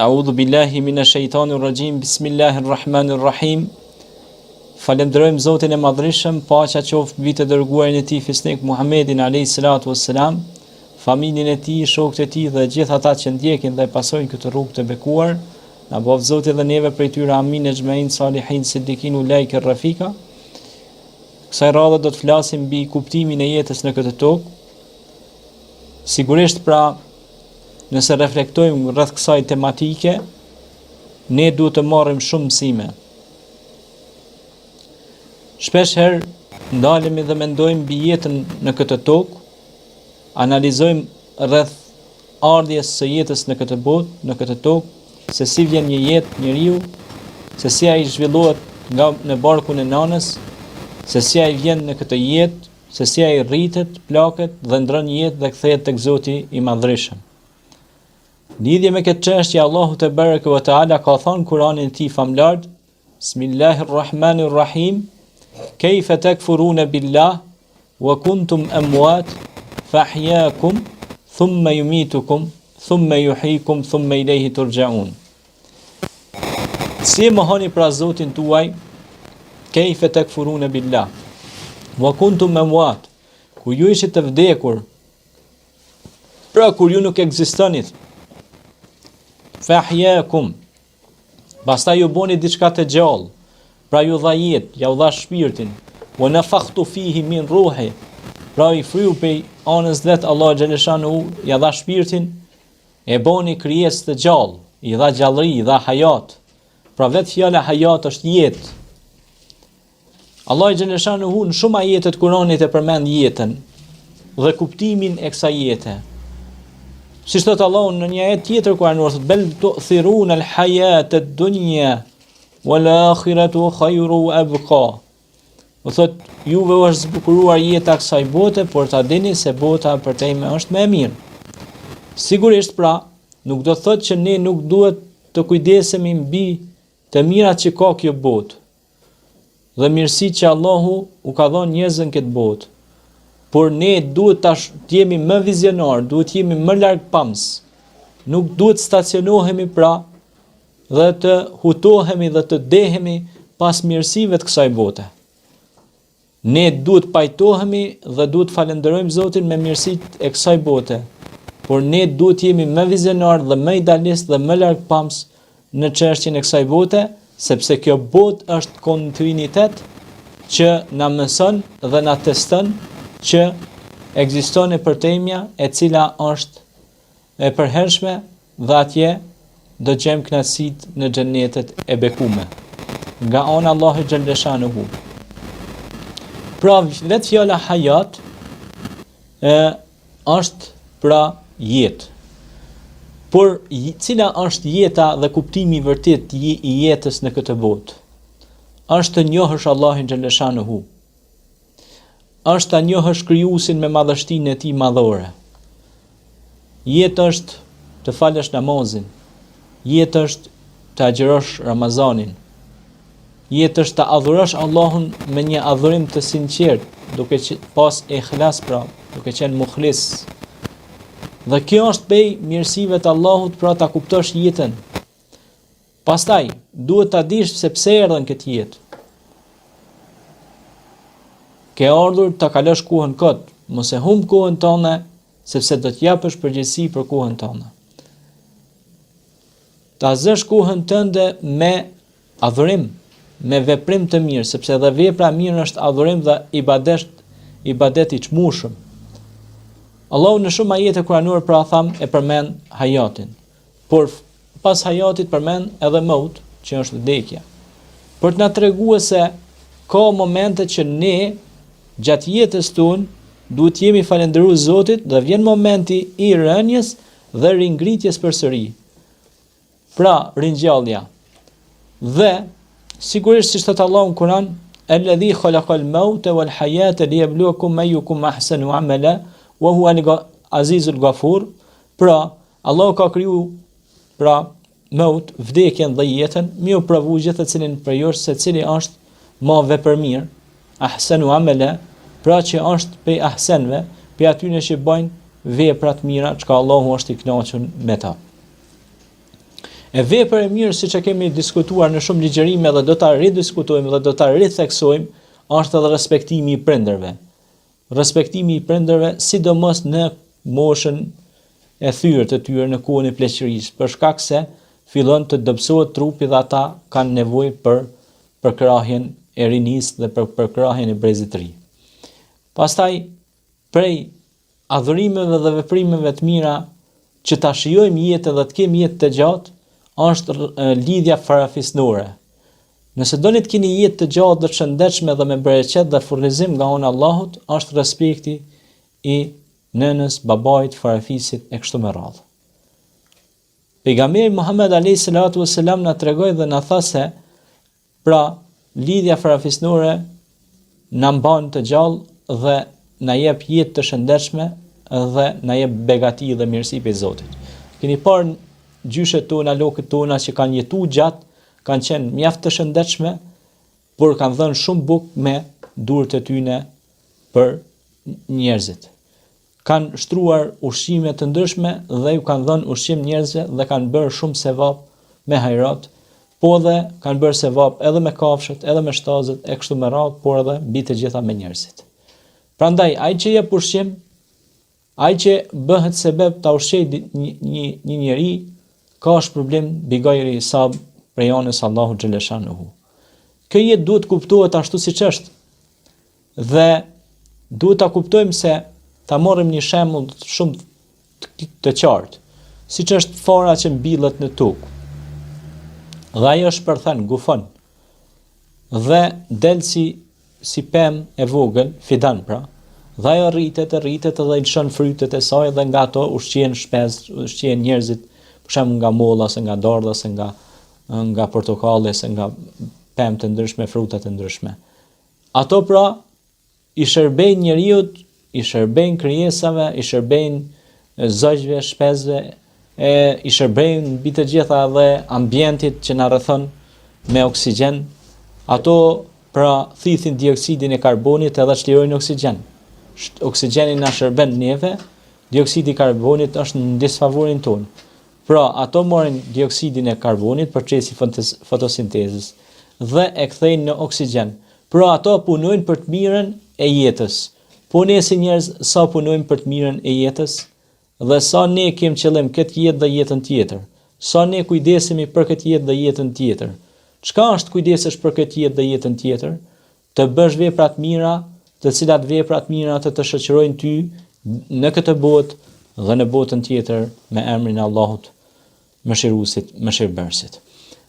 A'udhu billahi minash shaitanir rajim. Bismillahir rahmanir rahim. Falenderojmë Zotin e Madhreshëm, paqja qoftë mbi të dërguarin e tij Fisnik Muhammedin alayhis salatu wassalam, familjen e tij, shokët e tij dhe gjithë ata që ndjekin dhe pasojnë këtë rrugë të bekuar. Na bëv Zoti dhe neve prej tyre, amin e xhmein salihin siddiqin ulaik rafika. Kësaj radhe do të flasim mbi kuptimin e jetës në këtë tokë. Sigurisht pra, nëse reflektojmë rreth kësaj tematike, ne duhet të marrim shumë mësime. Shpesh herë ndalemi dhe mendojmë mbi jetën në këtë tokë, analizojmë rreth ardhjes së jetës në këtë botë, në këtë tokë, se si vjen një jetë njeriu, se si ai zhvillohet nga në barkun e nanës, se si ai vjen në këtë jetë, se si ai rritet, plaket dhe ndron jetë dhe kthehet tek Zoti i Madhreshëm. Lidhje me këtë çështje, Allahu te bareke ve teala ka thënë Kur'anin e tij famlar: Bismillahirrahmanirrahim. Kayfa takfuruna billah wa kuntum amwat fahyaakum thumma yumitukum thumma yuhyikum thumma ilayhi turja'un. Si mohoni pra Zotin tuaj, kayfa takfuruna billah wa kuntum amwat, ku ju ishit të vdekur, pra kur ju nuk ekzistonit, fahyaakum, pastaj ju boni diçka të gjallë, pra ju dha jetë, ja u dha shpirtin, wa nafakhtu fihi min ruhi, pra i fryu prej anës vet Allah xhaleshanu, ja dha shpirtin, e boni krijesë të gjallë, i dha gjallëri, i dha hayat. Pra vetë fjala hayat është jetë. Allah xhaleshanu në shumë ajete të Kuranit e përmend jetën dhe kuptimin e kësaj jete. Si thot Allahu në një ajet tjetër kuranor, thot bel tu'thiruna al-hayata ad-dunya wal akhiratu khayru wa abqa. Do thot juve është zbukuruar jeta kësaj bote, por ta dini se bota përtejme është më e mirë. Sigurisht pra, nuk do thot që ne nuk duhet të kujdesemi mbi të mirat që ka kjo botë dhe mirësitë që Allahu u ka dhënë njerëzën këtë botë. Por ne duhet të jemi më vizionar, duhet jemi më largpams. Nuk duhet stacionohemi pra dhe të hutohemi dhe të dehemi pas mirësive të kësaj bote. Ne duhet pajtohemi dhe duhet falenderojmë Zotin me mirësitë e kësaj bote. Por ne duhet jemi më vizionar dhe më idealist dhe më largpams në çështjen e kësaj bote, sepse kjo botë është kontinuitet që na mëson dhe na teston që ekziston e përtejmja e cila është e përhershme dhe atje do gjem kënaqësitë në xhenetet e bekume nga ana Allahu xhaleshanuhu. Pra vetë fjala hayat është pra jetë. Por cila është jeta dhe kuptimi i vërtet i jetës në këtë botë? Është të njohësh Allahin xhaleshanuhu. Është ta njohësh krijuesin me madhështinë e tij madhore. Jetë është të falësh namazin. Jetë është të agjërosh Ramazanin. Jetë është të adhurosh Allahun me një adhurim të sinqert, duke pas ikhlas pra, duke qenë mukhlis. Dhe kjo është prej mirësive të Allahut, pra ta kuptosh jetën. Pastaj duhet ta dish se pse erdhën këtë jetë. Ke ardhur ta kalosh kohën kot, mos e humb kohën tënde, sepse do të japësh përgjegjësi për kohën tënde. Ta zësh kohën tënde me adhurim, me veprim të mirë, sepse edhe vepra e mirë është adhurim dhe ibadet i çmueshëm. Allahu në shumë ajete kuranore pra e përmend hayatin. Por pas hayatit përmend edhe maut, që është vdekja. Për të na treguar se ka momente që ne gjatë jetës tonë duhet jemi falendërues Zotit dhe vjen momenti i rënjes dhe ringritjes përsëri. Pra, ringjallja. Dhe sigurisht siç thot Allahu në Kur'an, alladhi khalaqal mauta wal hayata liyabluwakum ayyukum ahsanu amala wa huwa al-azizul ghafur. Pra, Allahu ka kriju pra maut, vdekjen dhe jetën, mi u provu gjithë cilin për ju se cili është më vepërmir, ahsanu amala, pra që është pe ahsenve, pe atyre që bëjnë vepra të mira, çka Allahu është i kënaqur me ta. E vepër e mirë, siç e kemi diskutuar në shumë ligjërime dhe do ta ridiskutojmë dhe do ta ritheksojmë, është edhe respektimi i prindërve. Respektimi i prindërve, sidomos në moshën e thyrë të tyre, në kohën e pleqërisë, për shkak se fillon të dobësohet trupi dhe ata kanë nevojë për përkrahjen e rinisë dhe për përkrahjen e brezit të ri. Pastaj, prej adhurimeve dhe veprimeve të mira që ta shijojmë jetën dhe të kemi jetë të gjatë, është lidhja farafisnore. Nëse doni të keni jetë të gjatë dhe të shëndetshme dhe me bereqet dhe furnizim nga ana e Allahut, është respekti i nënës, babait, farafisit e kështu me radhë. Pejgamberi Muhammed alayhis salatu wassalam na tregoi dhe na tha se pra lidhja farafisnore na mban të gjallë dhe na jep jetë të shëndetshme dhe na jep begati dhe mirësi prej Zotit. Keni parë gjyshet tona, lokët tona që kanë jetuar gjatë, kanë qenë mjaft të shëndetshme, por kanë dhënë shumë bukë me durët e tyre për njerëzit. Kanë shtruar ushqime të ndryshme dhe ju kanë dhënë ushqim njerëzve dhe kanë bërë shumë sevap me hajrat, po dhe kanë bërë sevap edhe me kafshët, edhe me shtazët e kështu me radhë, por edhe mbi të gjitha me njerëzit. Prandaj ai që jep ushqim, ai që bëhet sebeb ta ushqejë një njeri, ka shpërblim bigajri sab prej anës Allahu xhaleshanuhu. Kjo jetë duhet kuptohet ashtu siç është. Dhe duhet ta kuptojmë se ta marrim një shembull shumë të qartë, siç është fara që mbillet në tokë. Dhe ajo shpërthen, gufon. Dhe del si pemë e vogël, fidan pra. Dhe ajo rritet dhe i lëshon frytet e saj dhe nga ato ushqehen shpesë, ushqehen njerëzit, për shembull nga molla, se nga dardha, se nga portokalli, se nga pemë të ndryshme, fruta të ndryshme. Ato pra i shërbejnë njeriut, i shërbejnë krijesave, i shërbejnë zogjve, shpesëve, i shërbejnë mbi të gjitha dhe ambientit që na rrethon me oksigjen. Ato pra thithin dioksidin e karbonit edhe çlirojnë oksigjen. Oksigjeni na shërben neve, dioksidi i karbonit është në disfavorin tonë. Pra, ato marrin dioksidin e karbonit përçesi fotosintezës dhe e kthejnë në oksigjen. Pra, ato punojnë për të mirën e jetës. Po ne si njerëz sa punojmë për të mirën e jetës dhe sa ne kemi qëllim këtë jetë dhe jetën tjetër. Sa ne kujdesemi për këtë jetë dhe jetën tjetër. Çka është kujdesesh për këtë jetë dhe jetën tjetër? Të bësh vepra të mira, të cilat vepra të mira të shoqërojnë ty në këtë botë dhe në botën tjetër me emrin e Allahut mëshiruesit, mëshirbërësit.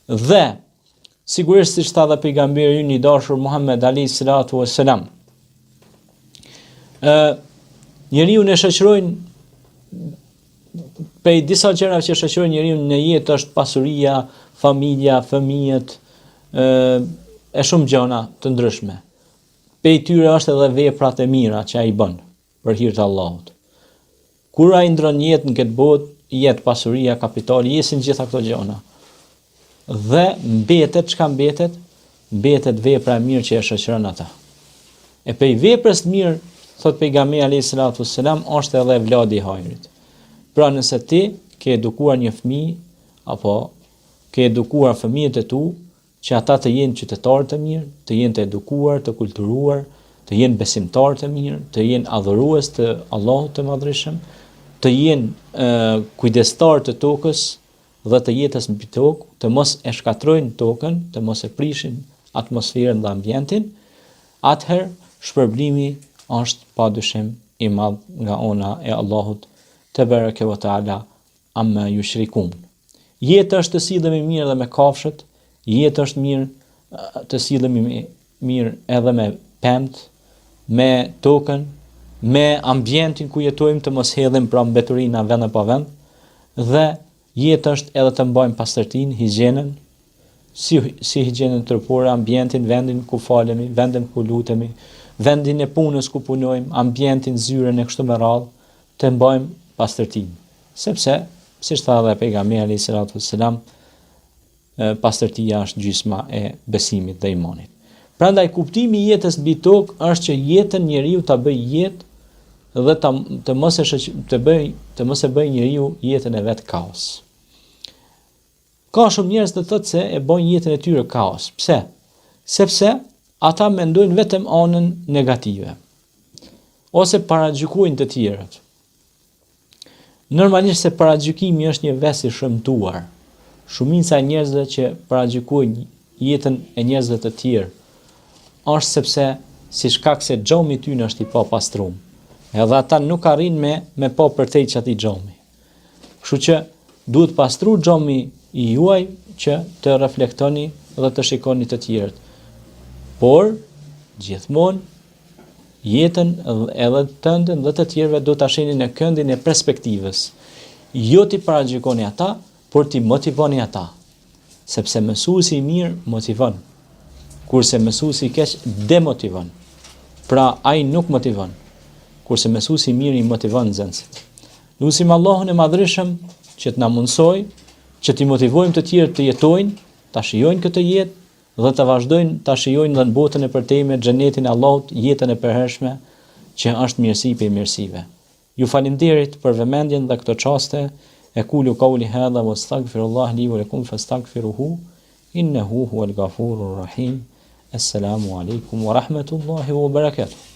Dhe sigurisht siç tha dhe pejgamberi ynë i dashur Muhammed alayhis salatu wassalam, njeriu e shoqërojnë prej disa gjërave që shoqërojnë njeriu në jetë është pasuria, familja, fëmijët, e shumë gjëra të ndryshme. Pej tyre është edhe veprat e mira që ai bën për hir të Allahut. Kur ai ndron jetën në këtë botë, jetë pasuria, kapitali, jesin gjitha këto gjëra. Dhe mbetet, çka mbetet? Mbetet vepra e mirë që e shoqëron ata. E pej veprës të mirë, thot pejgamberi alayhis salatu wassalam, është edhe vladi i hajrit. Pra nëse ti ke edukuar një fëmijë apo ke edukuar fëmijët e tu, që ata të jenë qytetarë të mirë, të jenë të edukuar, të kulturuar, të jenë besimtarë të mirë, të jenë adhurues të Allahut të Madhërisëm, të jenë kujdestarë të tokës dhe të jetës mbi tokë, të mos e shkatrojnë tokën, të mos e prishin atmosferën dhe ambientin, atëherë shpërblimi është padyshim i madh nga ana e Allahut te bareke ve taala amma yushrikun. Jeta është të sillemi mirë edhe me kafshët, jetë është mirë të sillemi mirë edhe me pemt, me tokën, me ambientin ku jetojmë, të mos hedhim pra mbeturina vend pa vend, dhe jetë është edhe të mbajmë pastërtinë, higjienën, si higjienën trupore, ambientin, vendin ku falemi, vendin ku lutemi, vendin e punës ku punojmë, ambientin, zyren e kështu me radhë, të mbajmë pastërtinë. Sepse, siç tha edhe pejgamberi alayhis salatu wassalam, pastërtia është gjysma e besimit dhe imanit. Prandaj kuptimi i jetës mbi tokë është që jetën njeriu ta bëj jetë dhe të mos e bëj njeriu jetën e vet kaos. Ka shumë njerëz që thotë se e bojnë jetën e tyre kaos. Pse? Sepse ata mendojnë vetëm anën negative. Ose paragjykojnë të tjerët. Normalisht se paragjykimi është një vesh i shëmtuar. Shumica e njerëzve që paragjykojnë jetën e njerëzve të tjerë është sepse si shkak se xhomi i tyre është i papastruar. Edhe ata nuk arrin me pa përtej çati xhomi. Kështu që duhet pastru xhomi i juaj që të reflektoni dhe të shikoni të tjerët. Por gjithmonë jetën edhe tëndën dhe të tjerëve do ta shihni në këndin e perspektivës. Jo ti paragjykoni ata, por ti motivoni ata. Sepse mësuesi i mirë motivon, kurse mësuesi i keq demotivon. Pra ai nuk motivon, kurse mësuesi i mirë i motivon nxënësit. Lutim Allahun e Madhërisëm që të na mundsoj që t'i motivojmë të tjerë të jetojnë, ta shijojnë këtë jetë dhe të vazhdojnë ta shijojnë dhe në botën e përtejme xhenetin e Allahut, jetën e përhershme që është mirësi për mirësive. Ju falenderit për vëmendjen dhe këto çaste. Aqulu qawli hadha wastaghfirullah li wa lakum fastaghfiruhu innahu huwal ghafurur rahim. Assalamu alaikum wa rahmatullahi wa barakatuh.